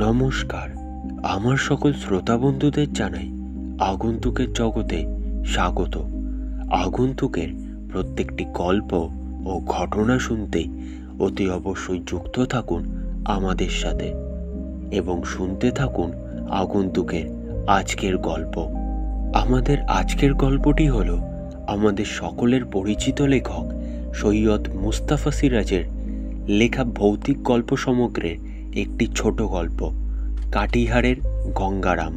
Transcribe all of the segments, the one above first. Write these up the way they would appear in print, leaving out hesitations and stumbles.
নমস্কার, আমার সকল শ্রোতা বন্ধুদের জানাই আগন্তুকের জগতে স্বাগত। আগন্তুকের প্রত্যেকটি গল্প ও ঘটনা শুনতে অতি অবশ্যই যুক্ত থাকুন আমাদের সাথে এবং শুনতে থাকুন আগন্তুকের আজকের গল্প। আমাদের আজকের গল্পটি হলো আমাদের সকলের পরিচিত লেখক সৈয়দ মুস্তাফা সিরাজের লেখা ভৌতিক গল্প সমগ্রের একটি ছোট গল্প, কাটিহারের গঙ্গারাম।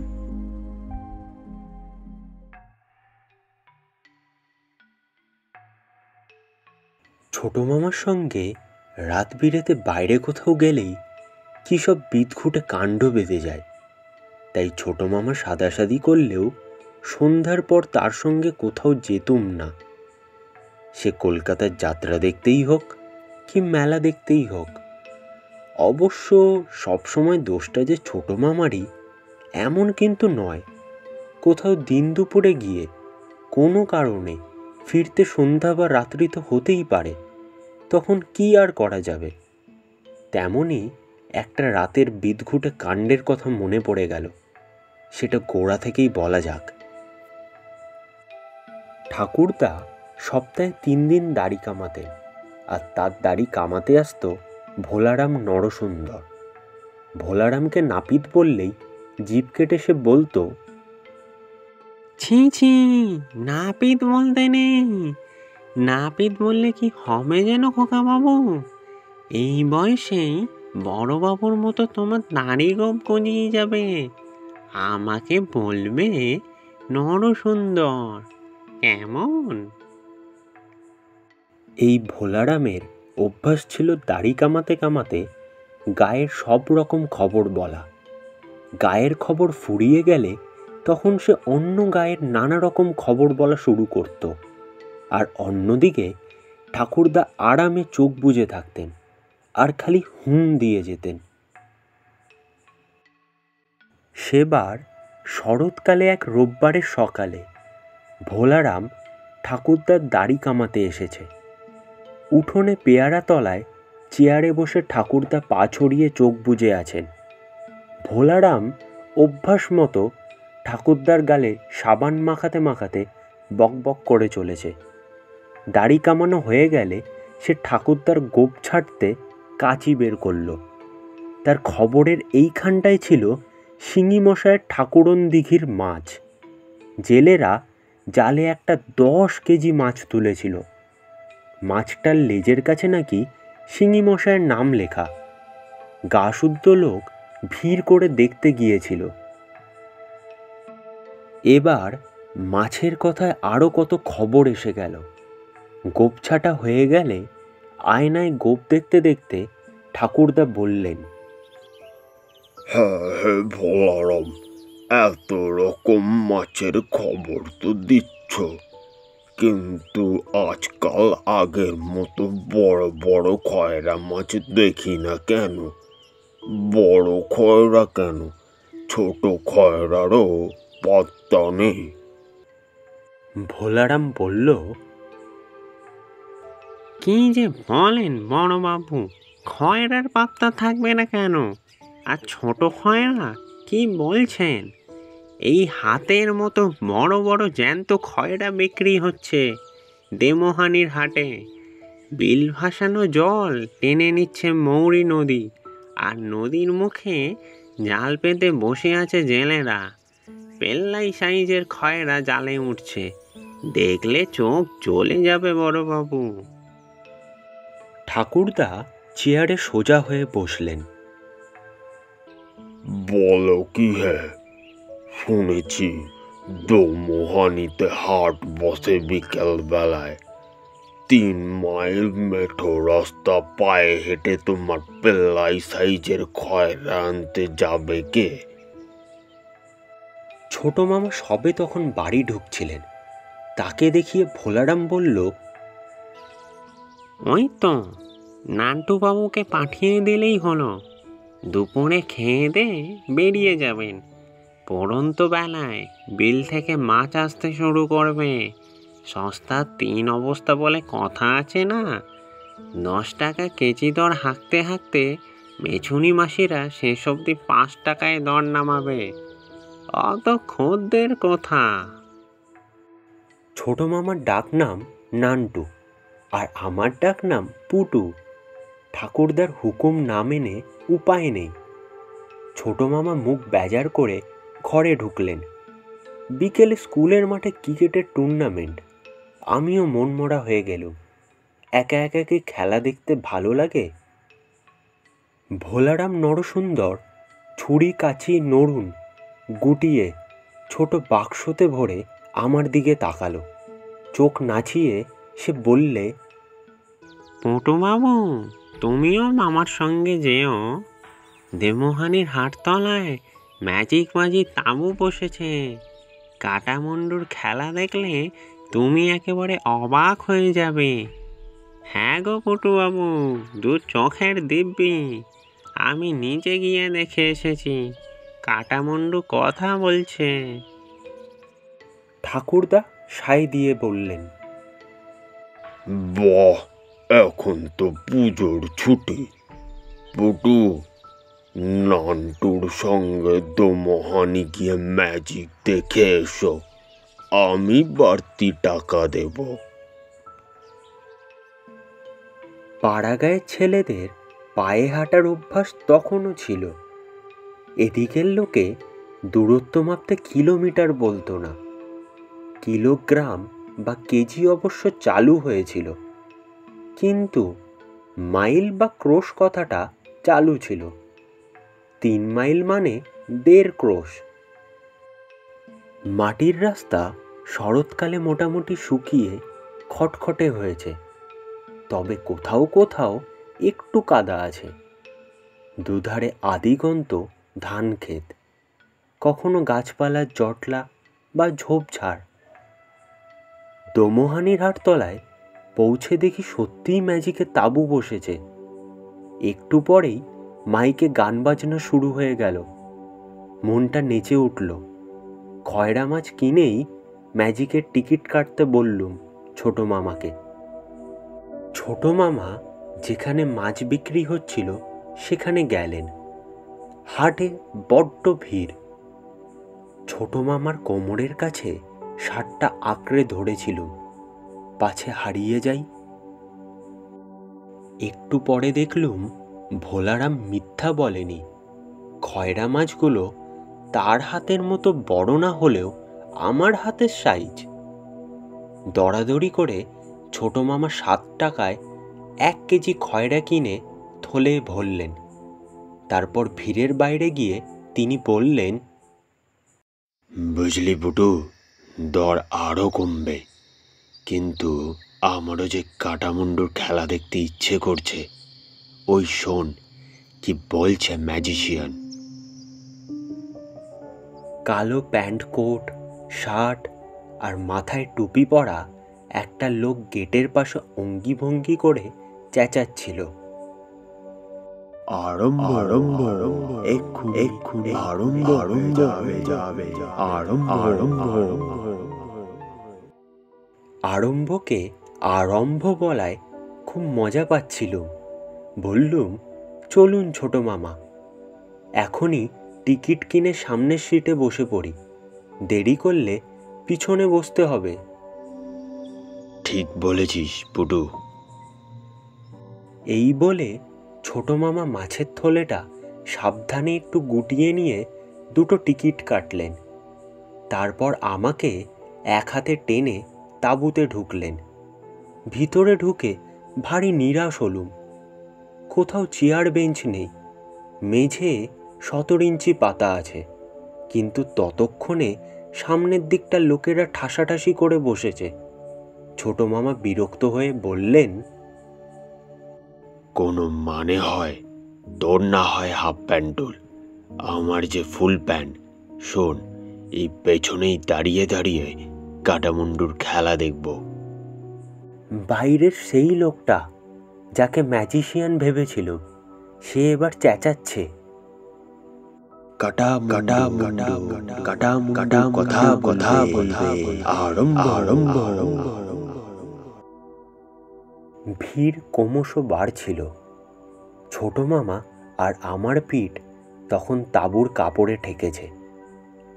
ছোট মামার সঙ্গে রাত বিরেতে বাইরে কোথাও গেলেই কী সব বিদঘুটে কাণ্ড বেঁধে যায়। তাই ছোট মামা সাদাসাদি করলেও সন্ধ্যার পর তার সঙ্গে কোথাও যেতুম না। সে কলকাতার যাত্রা দেখতেই হোক কি মেলা দেখতেই হোক। অবশ্য সবসময় দোষটা যে ছোট মামারই এমন কিন্তু নয়। কোথাও দিন দুপুরে গিয়ে কোনো কারণে ফিরতে সন্ধ্যা বা রাত্রি তো হতেই পারে, তখন কি আর করা যাবে। তেমনই একটা রাতের বিদঘুটে কাণ্ডের কথা মনে পড়ে গেল, সেটা গোড়া থেকেই বলা যাক। ঠাকুরদা সপ্তাহে 3 দিন দাড়ি কামাতেন, আর তার দাড়ি কামাতে আসতো ভোলারাম নরসুন্দর। ভোলারামকে নাপিত বললেই জিভ কেটে সে বলতো, ছি ছি, নাপিত বলতে নেই। নাপিত বললে কি হবে যেন খোকা বাবু? এই বয়সেই বড়বাবুর মতো তোমার দাড়ি গোপ গজিয়ে যাবে। আমাকে বলবে নরসুন্দর, কেমন? এই ভোলারামের অভ্যাস ছিল দাড়ি কামাতে কামাতে গায়ের সব রকম খবর বলা। গায়ের খবর ফুরিয়ে গেলে তখন সে অন্য গায়ের নানা রকম খবর বলা শুরু করত। আর অন্যদিকে ঠাকুরদা আরামে চোখ বুজে থাকতেন আর খালি হুম দিয়ে যেতেন। সেবার শরৎকালে এক রোববারের সকালে ভোলারাম ঠাকুরদার দাড়ি কামাতে এসেছে। উঠোনে পেয়ারা তলায় চেয়ারে বসে ঠাকুরদা পা ছড়িয়ে চোখ বুজে আছেন। ভোলারাম অভ্যাস মতো ঠাকুরদার গালে সাবান মাখাতে মাখাতে বকবক করে চলেছে। দাড়ি কামানো হয়ে গেলে সে ঠাকুরদার গোপ ছাড়তে কাঁচি বের করল। তার খবরের এইখানটায় ছিল শিঙিমশায়ের ঠাকুরন দিঘির মাছ। জেলেরা জালে একটা 10 কেজি মাছ তুলেছিল। মাছটার লেজের কাছে নাকি শিঙিমশায়ের নাম লেখা। গা শুদ্ধ লোক ভিড় করে দেখতে গিয়েছিল। এবার মাছের কথায় আরও কত খবর এসে গেল। গোপ ছাটা হয়ে গেলে আয়নায় গোপ দেখতে দেখতে ঠাকুরদা বললেন, হ্যাঁ ভোলারাম, এত রকম মাছের খবর তো দিচ্ছ, কিন্তু আজকাল আগের মতো বড় বড় খয়রা মাছ দেখি না কেন? বড় খয়রা কেন, ছোট খয়রারও পাত্তা নেই। ভোলারাম বলল, কি যে বলেন বড়বাবু, খয়রার পাত্তা থাকবে না কেন? আর ছোট খয়রা কি বলছেন? এই হাতের মতো বড় বড় জ্যান্ত খয়রা বিক্রি হচ্ছে দেমোহানির হাটে। বিল ভাসানো জল টেনে নিচ্ছে মৌরি নদী, আর নদীর মুখে জাল পেতে বসে আছে জেলেরা। পেল্লাই সাইজের খয়রা জালে উঠছে, দেখলে চোখ জ্বলে যাবে বড়বাবু। ঠাকুরদা চেয়ারে সোজা হয়ে বসলেন। বলো কি? হ্যাঁ, শুনেছি দোমোহানিতে হাট বসে বিকেল বেলায়। 3 মাইল মেঠো রাস্তা পায়ে হেঁটে তোমার পেল্লাই সাইজের খয়রা আনতে যাবে কে? ছোট মামা সবে তখন বাড়ি ঢুকছিলেন। তাকে দেখিয়ে ভোলারাম বলল, ওই তো নান্টুবাবুকে পাঠিয়ে দিলেই হলো। দুপুরে খেয়ে দে বেরিয়ে যাবেন। পড়ন্ত বেলায় বিল থেকে মাছ আসতে শুরু করবে। সস্তার 3 অবস্থা বলে কথা আছে না? 10 টাকা কেজি দর হাঁকতে হাঁকতে মেছুনি মাসিরা শেষ অবধি 5 টাকায় দর নামাবে। অত খদ্দের কোথা? ছোট মামার ডাক নাম নান্টু আর আমার ডাক নাম পুটু। ঠাকুরদার হুকুম না মেনে উপায় নেই। ছোট মামা মুখ বেজার করে ঘরে ঢুকলেন। বিকেলে স্কুলের মাঠে ক্রিকেটের টুর্নামেন্ট। আমিও মনমরা হয়ে গেলুম। একা একা কি খেলা দেখতে ভালো লাগে? ভোলারাম নরসুন্দর ছুরি কাঁচি নড়ুন গুটিয়ে ছোট বাক্সতে ভরে আমার দিকে তাকালো। চোখ নাচিয়ে সে বললে, পটুবাবু, তুমিও মামার সঙ্গে যেও। দেমোহানির হাটতলায় ম্যাজিক তাঁবু বসেছে। কাটামুন্ডুর খেলা দেখলে তুমি একেবারে অবাক হয়ে যাবে। হ্যাঁ গো পটুবাবু, 2 চোখের দিব্যি। আমি নিজে গিয়ে দেখে এসেছি। কাটামুন্ডু কথা বলছে। ঠাকুরদা সাই দিয়ে বললেন, বাহ, এখন তো পুজোর ছুটি। পুটু, নান্টুর সঙ্গে দোমোহানি গিয়ে ম্যাজিক দেখে এসো। আমি বাড়তি টাকা দেব। পাড়াগাঁয়ের ছেলেদের পায়ে হাঁটার অভ্যাস তখনও ছিল। এদিকের লোকে দূরত্ব মাপতে কিলোমিটার বলতো না, কিলোগ্রাম বা কেজি অবশ্য চালু হয়েছিল, কিন্তু মাইল বা ক্রোশ কথাটা চালু ছিল। 3 মাইল মানে 1.5 ক্রোশ। মাটির রাস্তা শরৎকালে মোটামুটি শুকিয়ে খটখটে হয়েছে, তবে কোথাও কোথাও একটু কাদা আছে। দুধারে আদিগন্ত ধান ক্ষেত, কখনো গাছপালার জটলা বা ঝোপঝাড়। দোমোহানির হাটতলায় পৌঁছে দেখি সত্যিই ম্যাজিকের তাঁবু বসেছে। একটু পরেই মাইকে গান বাজনা শুরু হয়ে গেল। মনটা নেচে উঠল। খয়রা মাছ কিনেই ম্যাজিকের টিকিট কাটতে বললুম ছোট মামাকে। ছোট মামা যেখানে মাছ বিক্রি হচ্ছিল সেখানে গেলেন। হাটে বড্ড ভিড়। ছোট মামার কোমরের কাছে শার্টটা আঁকড়ে ধরেছিল, পাছে হারিয়ে যাই। একটু পরে দেখলুম ভোলারাম মিথ্যা বলেনি। খয়রা মাছগুলো তার হাতের মতো বড় না হলেও আমার হাতের সাইজ। দরাদরি করে ছোট মামা 7 টাকায় 1 কেজি খয়রা কিনে থলে ভরলেন। তারপর ভিড়ের বাইরে গিয়ে তিনি বললেন, বুঝলি পুটু, দর আরও কমবে, কিন্তু আমারও যে কাটামুন্ডুর খেলা দেখতে ইচ্ছে করছে। ওই শোন কি বলছে ম্যাজিশিয়ান। কালো প্যান্ট কোট শার্ট আর মাথায় টুপি পরা একটা লোক গেটের পাশে অঙ্গি ভঙ্গি করে চেঁচাচ্ছিল, আরম্ভ আরম্ভ এক্ষুনি আরম্ভ আরম্ভ হয়ে যাবে, আরম্ভ আরম্ভ। আরম্ভকে আরম্ভ বলায় খুব মজা পাচ্ছিলুম। বললুম, চলুন ছোট মামা, এখনই টিকিট কিনে সামনের সিটে বসে পড়ি। দেরি করলে পিছনে বসতে হবে। ঠিক বলেছিস পুটু। এই বলে ছোট মামা মাছের থলেটা সাবধানে একটু গুটিয়ে নিয়ে 2টো টিকিট কাটলেন। তারপর আমাকে এক হাতে টেনে তাঁবুতে ঢুকলেন। ভিতরে ঢুকে ভারী নিরাশ হলুম। কোথাও চেয়ার বেঞ্চ নেই। মেঝে 17 ইঞ্চি পাতা আছে, কিন্তু ততক্ষণে সামনের দিকটা লোকেরা ঠাসাঠাসি করে বসেছে। ছোট মামা বিরক্ত হয়ে বললেন, কোনো মানে হয়? তোর না হয় হাফ প্যান্টুল, আমার যে ফুল প্যান্ট। শোন, এই পেছনেই দাঁড়িয়ে দাঁড়িয়ে কাটামুন্ডুর খেলা দেখব। বাইরের সেই লোকটা যাকে ম্যাজিশিয়ান ভেবেছিল, সে এবার চেঁচাচ্ছে, কাটা কাটা কাটা কাটা কাটা কথা কথা বলবে, আরম্ভ আরম্ভ। ভিড় ক্রমশ বাড়ছিল। ছোট মামা আর আমার পিঠ তখন তাঁবুর কাপড়ে ঠেকেছে।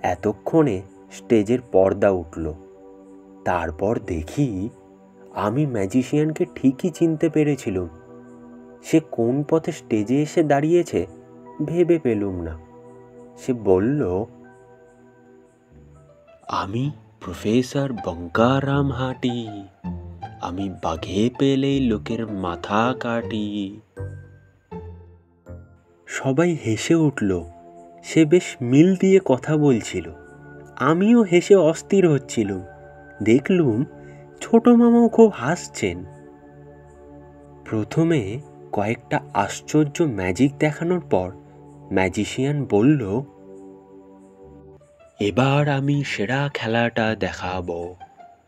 এতক্ষণে স্টেজের পর্দা উঠল। তারপর দেখি আমি ম্যাজিশিয়ানকে ঠিকই চিনতে পেরেছিলুম। সে কোন পথে স্টেজে এসে দাঁড়িয়েছে ভেবে পেলুম না। সে বলল, আমি প্রফেসর বঙ্কারাম হাঁটি, আমি বাঘে পেলেই লোকের মাথা কাটি। সবাই হেসে উঠল। সে বেশ মিল দিয়ে কথা বলছিল। আমিও হেসে অস্থির হচ্ছিলুম। দেখলুম ছোট মামাও খুব হাসছেন। প্রথমে কয়েকটা আশ্চর্য ম্যাজিক দেখানোর পর ম্যাজিশিয়ান বলল, এবার আমি সেরা খেলাটা দেখাবো,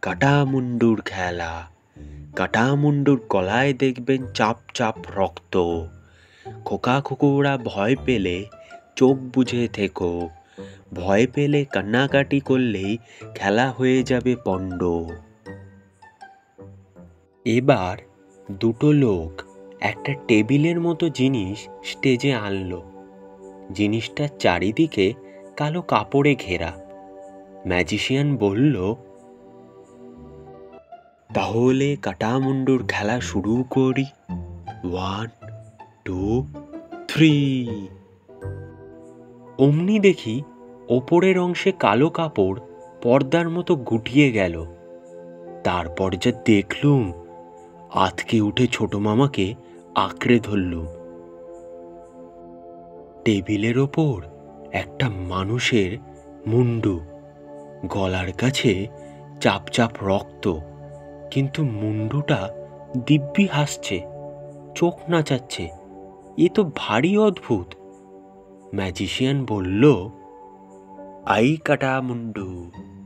কাটামুন্ডুর খেলা। কাটামুন্ডুর গলায় দেখবেন চাপ চাপ রক্ত। খোকা খুকুরা ভয় পেলে চোখ বুজে থেকো, ভয় পেলে কান্নাকাটি করলেই খেলা হয়ে যাবে পণ্ড। এবার দুটো লোক একটা টেবিলের মতো জিনিস স্টেজে আনলো। জিনিসটার চারিদিকে কালো কাপড়ে ঘেরা। ম্যাজিশিয়ান বলল, তাহলে কাটামুন্ডুর খেলা শুরু করি। 1, 2, 3। অমনি দেখি ওপরের অংশে কালো কাপড় পর্দার মতো গুটিয়ে গেল। তারপর যা দেখলুম, আঁতকে উঠে ছোট মামাকে আঁকড়ে ধরলুম। টেবিলের ওপর একটা মানুষের মুন্ডু, গলার কাছে চাপ চাপ রক্ত, কিন্তু মুন্ডুটা দিব্যি হাসছে, চোখ নাচাচ্ছে। এ তো ভারী অদ্ভুত। ম্যাজিশিয়ান বলল, আই কাটামুন্ডু,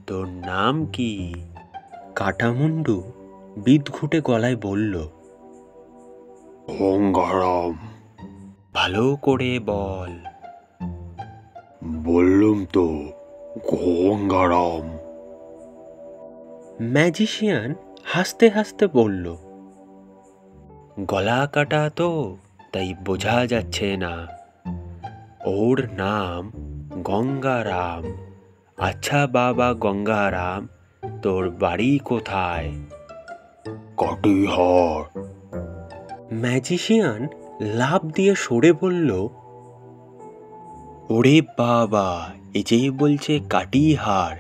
তোর নাম কি? কাটামুন্ডু বিদঘুটে গলায় বলল, গঙ্গারাম। ভালো করে বল। বললুম তো, গঙ্গারাম। ম্যাজিশিয়ান হাসতে হাসতে বলল, গলা কাটা তো, তাই বোঝা যাচ্ছে না। ওর নাম গঙ্গারাম। আচ্ছা বাবা গঙ্গারাম, তোর বাড়ি কোথায়? কাটিহার। ম্যাজিশিয়ান লাফ দিয়ে সরে বলল, ওরে বাবা, এ যে বলছে কাটিহার,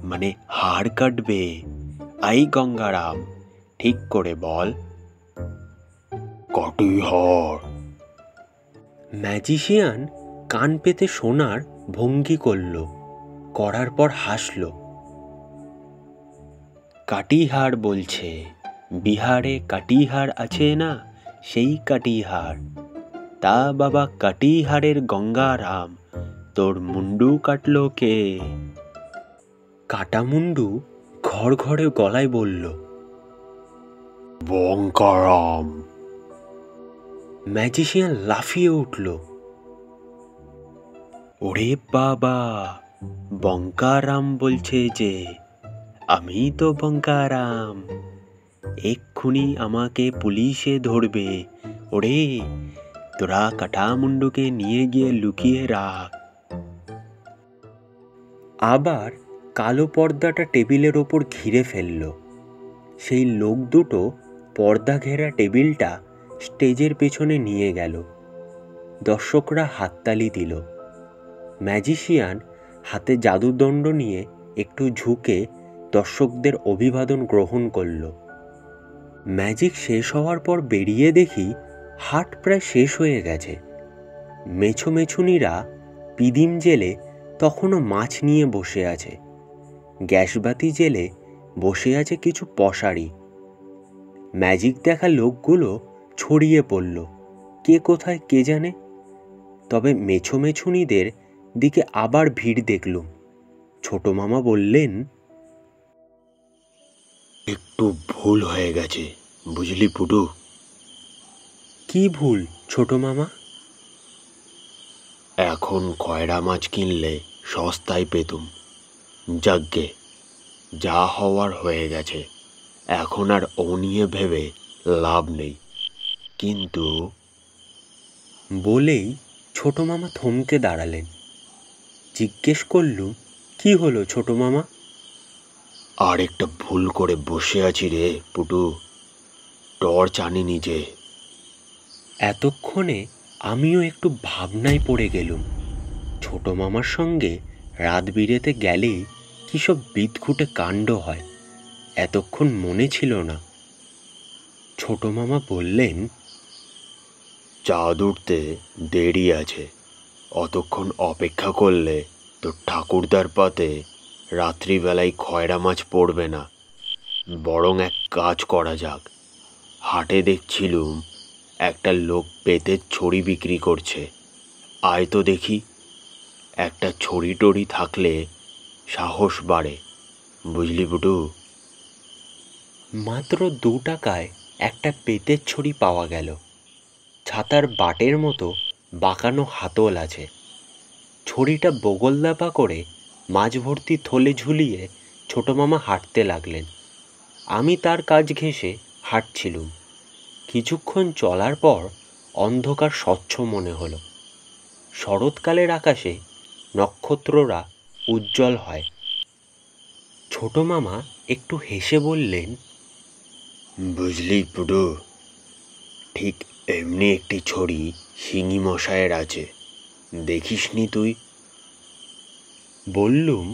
মানে হাড় কাটবে। আই গঙ্গারাম, ঠিক করে বল। কাটিহার। ম্যাজিশিয়ান কান পেতে শোনার ভঙ্গি করল, করার পর হাসল। কাটিহার বলছে, বিহারে কাটিহার আছে না, সেই কাটিহার। তা বাবা কাটিহারের গঙ্গারাম, তোর মুন্ডু কাটলো কে? কাটামুন্ডু ঘর ঘরে গলায় বলল, বঙ্কারাম। ম্যাজিশিয়ান লাফিয়ে উঠল, ওরে বাবা, বঙ্কারাম বলছে যে, আমি তো বঙ্কারাম। এক্ষুনি আমাকে পুলিশে ধরবে। ওরে, তোরা কাটামুন্ডুকে নিয়ে গিয়ে লুকিয়ে রাখ। আবার কালো পর্দাটা টেবিলের ওপর ঘিরে ফেলল। সেই লোক দুটো পর্দা ঘেরা টেবিলটা স্টেজের পেছনে নিয়ে গেল। দর্শকরা হাততালি দিল। ম্যাজিশিয়ান হাতে জাদুদণ্ড নিয়ে একটু ঝুঁকে দর্শকদের অভিবাদন গ্রহণ করল। ম্যাজিক শেষ হওয়ার পর বেরিয়ে দেখি হাট প্রায় শেষ হয়ে গেছে। মেছো মেছুনিরা পিদিম জেলে তখনও মাছ নিয়ে বসে আছে। গ্যাসবাতি জেলে বসে আছে কিছু পশারি। ম্যাজিক দেখা লোকগুলো ছড়িয়ে পড়ল, কে কোথায় কে জানে। তবে মেছো মেছুনিদের দিকে আবার ভিড় দেখলুম। ছোট মামা বললেন, একটু ভুল হয়ে গেছে, বুঝলি পুটু? কি ভুল ছোট মামা? এখন খয়রা মাছ কিনলে সস্তায় পেতুম। যাগ্গে, যা হওয়ার হয়ে গেছে, এখন আর ও নিয়ে ভেবে লাভ নেই। কিন্তু বলেই ছোট মামা থমকে দাঁড়ালেন। জিজ্ঞেস করলুম, কি হলো ছোট মামা? আর একটা ভুল করে বসে আছি রে পুটু, টর্চ আনিনি যে। এতক্ষণে আমিও একটু ভাবনায় পড়ে গেলুম। ছোট মামার সঙ্গে রাত বিরেতে গেলেই কী সব বিদঘুটে কাণ্ড হয়, এতক্ষণ মনে ছিল না। ছোট মামা বললেন, চাঁদ উঠতে দেরি আছে, অতক্ষণ অপেক্ষা করলে তো ঠাকুরদার পাতে রাত্রিবেলায় খয়রা মাছ পড়বে না। বরং এক কাজ করা যাক, হাটে দেখছিলুম একটা লোক বেতের ছড়ি বিক্রি করছে, আয় তো দেখি। একটা ছড়ি টড়ি থাকলে সাহস বাড়ে, বুঝলি বুটু? মাত্র 2 টাকায় একটা বেতের ছড়ি পাওয়া গেল। ছাতার বাটের মতো বাঁকানো হাতল আছে। ছড়িটা বগলদাপা করে মাঝ ভর্তি থলে ঝুলিয়ে ছোট মামা হাঁটতে লাগলেন। আমি তার কাজ ঘেঁষে হাঁটছিলুম। কিছুক্ষণ চলার পর অন্ধকার স্বচ্ছ মনে হলো। শরৎকালের আকাশে নক্ষত্ররা উজ্জ্বল হয়। ছোট মামা একটু হেসে বললেন, বুঝলি পুটু, ঠিক এমনি একটি ছড়ি শিঙি মশায়ের আছে, দেখিসনি তুই? বললুম,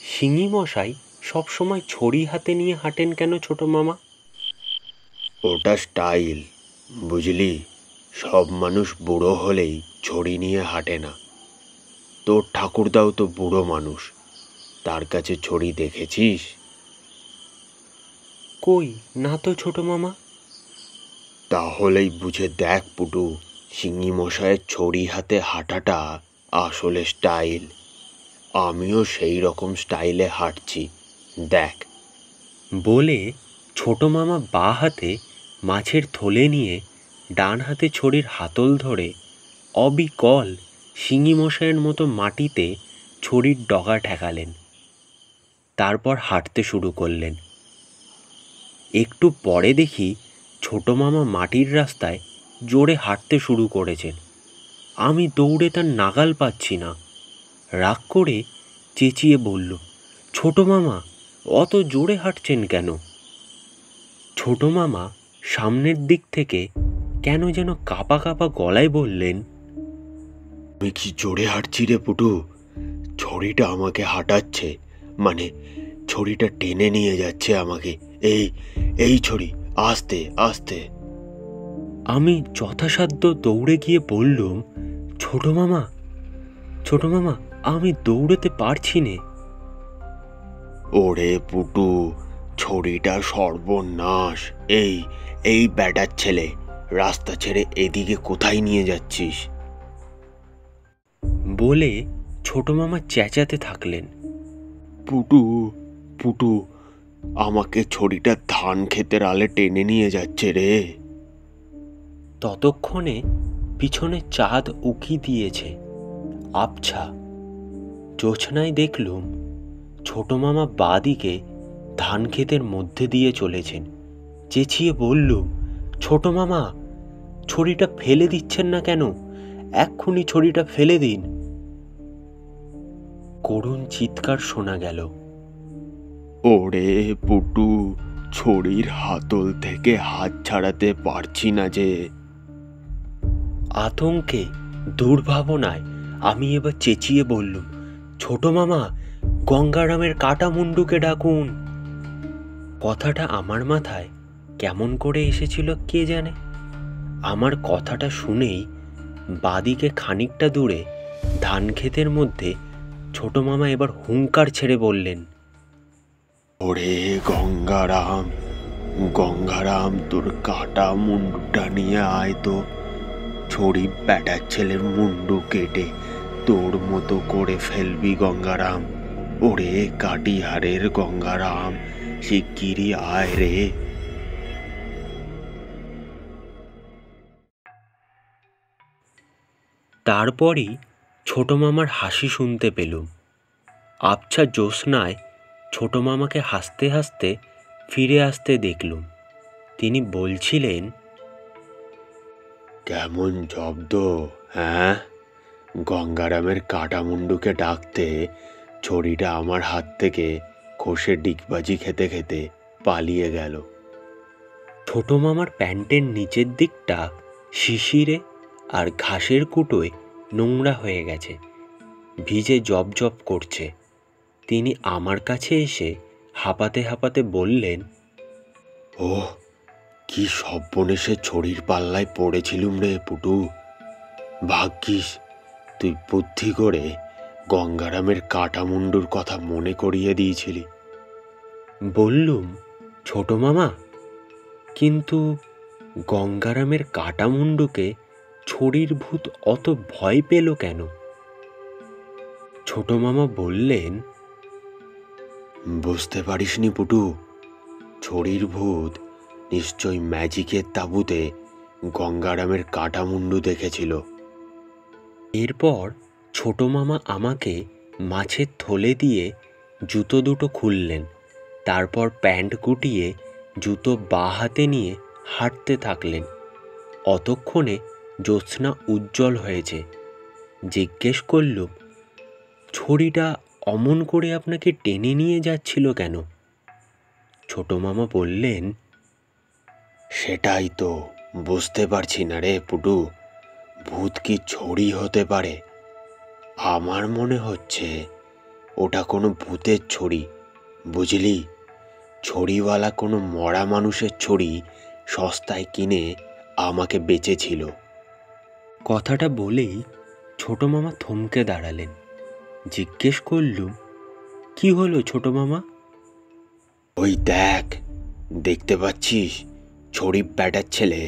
শিঙি মশাই সবসময় ছড়ি হাতে নিয়ে হাঁটেন কেন ছোট মামা? ওটা স্টাইল, বুঝলি? সব মানুষ বুড়ো হলেই ছড়ি নিয়ে হাঁটে না। তোর ঠাকুরদাও তো বুড়ো মানুষ, তার কাছে ছড়ি দেখেছিস? কই না তো ছোট মামা। তাহলেই বুঝে দেখ পুটু, শিঙি মশায়ের ছড়ি হাতে হাঁটাটা আসলে স্টাইল। আমিও সেই রকম স্টাইলে হাঁটছি, দেখ। বলে ছোট মামা বাঁ হাতে মাছের থলে নিয়ে ডান হাতে ছড়ির হাতল ধরে অবিকল শিঙি মশাইয়ের মতো মাটিতে ছড়ির ডগা ঠেকালেন। তারপর হাঁটতে শুরু করলেন। একটু পরে দেখি ছোট মামা মাটির রাস্তায় জোরে হাঁটতে শুরু করেছেন। আমি দৌড়ে তার নাগাল পাচ্ছি না। রাগ করে চেঁচিয়ে বলল, ছোট মামা অত জোরে হাঁটছেন কেন? ছোট মামা সামনের দিক থেকে কেন যেন কাঁপা কাঁপা গলায় বললেন, আমি কি জোরে হাঁটছি রে পুটু? ছড়িটা আমাকে হাঁটাচ্ছে, মানে ছড়িটা টেনে নিয়ে যাচ্ছে আমাকে। এই এই ছড়ি, আস্তে আস্তে। আমি যথাসাধ্য দৌড়ে গিয়ে বললুম, ছোট মামা ছোট মামা আমি দৌড়তে পারছি নে। ওরে পুটু, ছড়িটা সর্বনাশ। এই এই ব্যাটার ছেলে, রাস্তা ছেড়ে এদিকে কোথায় নিয়ে যাচ্ছিস? বলে ছোট মামা চেঁচাতে থাকলেন। পুটু পুটু, আমাকে ছড়িটা ধান ক্ষেতের আলে টেনে নিয়ে যাচ্ছে রে। ততক্ষণে পিছনে চাঁদ উকি দিয়েছে আবছা। জোছনায় দেখলুম ছোট মামা বাঁদিকে ধান ক্ষেতের মধ্যে দিয়ে চলেছেন। চেঁচিয়ে বললুম, ছোট মামা ছড়িটা ফেলে দিচ্ছেন না কেন? এক্ষুনি ছড়িটা ফেলে দিন। করুণ চিৎকার শোনা গেল। ওরে পুটু, ছড়ির হাতল থেকে হাত ছাড়াতে পারছি না যে। আতঙ্কে দুর্ভাবনায় আমি এবার চেঁচিয়ে বললুম, ছোট মামা গঙ্গারামের কাটা মুন্ডুকে ডাকুন। কথাটা আমার মাথায় কেমন করে এসেছিল কে জানে। আমার কথাটা শুনেই বাদিকে খানিকটা দূরে ধান ক্ষেতের মধ্যে ছোট মামা এবার হুঙ্কার ছেড়ে বললেন, ওরে গঙ্গারাম, গঙ্গারাম, তোর কাটা মুন্ডুটা নিয়ে আয় তো। ছড়ি ব্যাটার ছেলের মুন্ডু কেটে তোর মতো করে ফেলবি গঙ্গারাম। ওরে কাটিহারের গঙ্গারাম, শিগগিরই আয় রে। তারপরই ছোট মামার হাসি শুনতে পেলুম। আবছা জ্যোৎস্নায় ছোট মামাকে হাসতে হাসতে ফিরে আসতে দেখলুম। তিনি বলছিলেন, কেমন জব্দ, হ্যাঁ? গঙ্গারামের কাটামুন্ডুকে ডাকতে ছড়িটা আমার হাত থেকে খসে ডিগবাজি খেতে খেতে পালিয়ে গেল। ছোট মামার প্যান্টের নিচের দিকটা শিশিরে আর ঘাসের কুটোয় নোংরা হয়ে গেছে, ভিজে জব জব করছে। তিনি আমার কাছে এসে হাঁপাতে হাঁপাতে বললেন, ওহ, কি সর্বনেশে ছড়ির পাল্লায় পড়েছিলুম রে পুটু। ভাগ্যিস তুই বুদ্ধি করে গঙ্গারামের কাটামুন্ডুর কথা মনে করিয়ে দিয়েছিলি। বললুম, ছোট মামা, কিন্তু গঙ্গারামের কাটামুন্ডুকে ছড়ির ভূত অত ভয় পেল কেন? ছোট মামা বললেন, বুঝতে পারিসনি পুটু, ছড়ির ভূত নিশ্চয় ম্যাজিকের তাঁবুতে গঙ্গারামের কাটামুন্ডু দেখেছিল। এরপর ছোট মামা আমাকে মাছের থলে দিয়ে জুতো দুটো খুললেন। তারপর প্যান্ট গুটিয়ে জুতো বাঁ হাতে নিয়ে হাঁটতে থাকলেন। অতক্ষণে জ্যোৎস্না উজ্জ্বল হয়েছে। জিজ্ঞেস করলুম, ছড়িটা অমন করে আপনাকে টেনে নিয়ে যাচ্ছিল কেন? ছোট মামা বললেন, সেটাই তো বুঝতে পারছি না রে পুটু, ভূত কি ছড়ি হতে পারে? আমার মনে হচ্ছে ওটা কোনো ভূতের ছড়ি, বুঝলি? ছড়িওয়ালা কোনো মরা মানুষের ছড়ি সস্তায় কিনে আমাকে বেচেছিল। কথাটা বলেই ছোট মামা থমকে দাঁড়ালেন। জিজ্ঞেস করলুম, কি হলো ছোট মামা? ওই দেখ, দেখতে পাচ্ছিস ছড়ি ব্যাটার ছেলে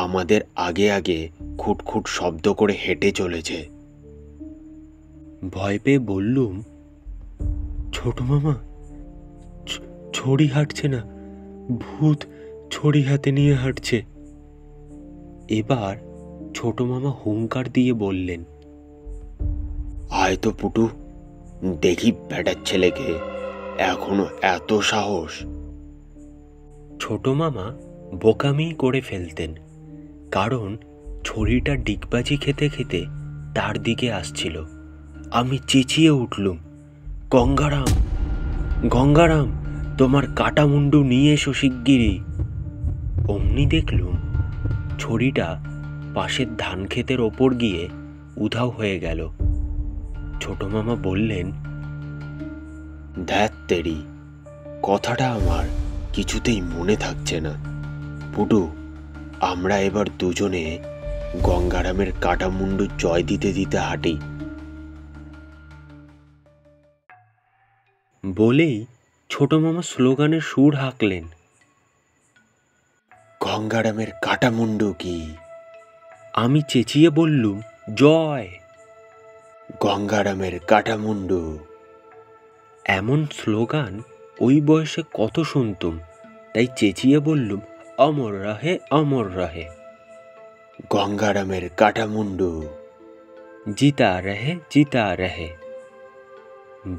আমাদের আগে আগে খুটখুট শব্দ করে হেঁটে চলেছে। ভয় পেয়ে বললুম, ছোট মামা, ছড়ি হাঁটছে না, ভূত ছড়ি হাতে নিয়ে হাঁটছে। এবার ছোট মামা হুঙ্কার দিয়ে বললেন, আয় তো পুটু, দেখি ব্যাটার ছেলেকে, এখনো এত সাহস। ছোট মামা বোকামি করে ফেলতেন, কারণ ছড়িটা ডিগবাজি খেতে খেতে তার দিকে আসছিল। আমি চেঁচিয়ে উঠলুম, গঙ্গারাম, গঙ্গারাম, তোমার কাটামুন্ডু নিয়ে এসো শিগগিরই। অমনি দেখলুম ছড়িটা পাশের ধান ক্ষেতের ওপর গিয়ে উধাও হয়ে গেল। ছোট মামা বললেন, ধ্যাত তেরি, কথাটা আমার কিছুতেই মনে থাকছে না। পুটু, আমরা এবার দুজনে গঙ্গারামের কাটামুন্ডু জয় দিতে দিতে হাঁটি। বলেই ছোট মামা স্লোগানের সুর হাঁকলেন, গঙ্গারামের কাটামুন্ডু কি? আমি চেঁচিয়ে বললুম, জয়। গঙ্গারামের কাটামুন্ডু। এমন স্লোগান ওই বয়সে কত শুনতুম, তাই চেঁচিয়ে বললুম, অমর রহে, অমর রহে। গঙ্গারামের কাটামুন্ডু। জিতা রহে, জিতা রহে।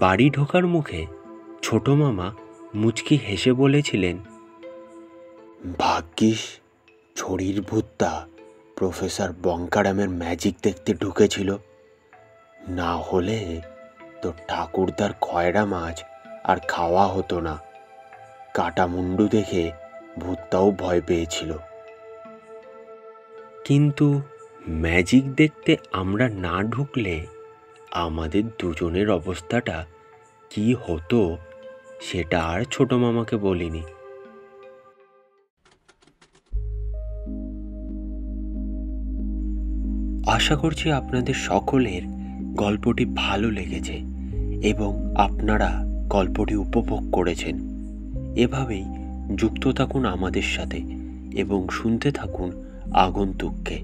বাড়ি ঢোকার মুখে ছোট মামা মুচকি হেসে বলেছিলেন, ভাগ্যিস ছড়ির ভূতটা প্রফেসর বঙ্কারামের ম্যাজিক দেখতে ঢুকেছিল, না হলে তো ঠাকুরদার খয়রা মাছ আর খাওয়া হতো না। কাটামুন্ডু দেখে ভূতটাও ভয় পেয়েছিল। কিন্তু ম্যাজিক দেখতে আমরা না ঢুকলে আমাদের দুজনের অবস্থাটা কি হতো সেটা আর ছোট মামাকে বলিনি। আশা করছি আপনাদের সকলের গল্পটি ভালো লেগেছে এবং আপনারা গল্পটি উপভোগ করেছেন। এভাবেই যুক্ত থাকুন আমাদের সাথে এবং শুনতে থাকুন আগন্তুককে।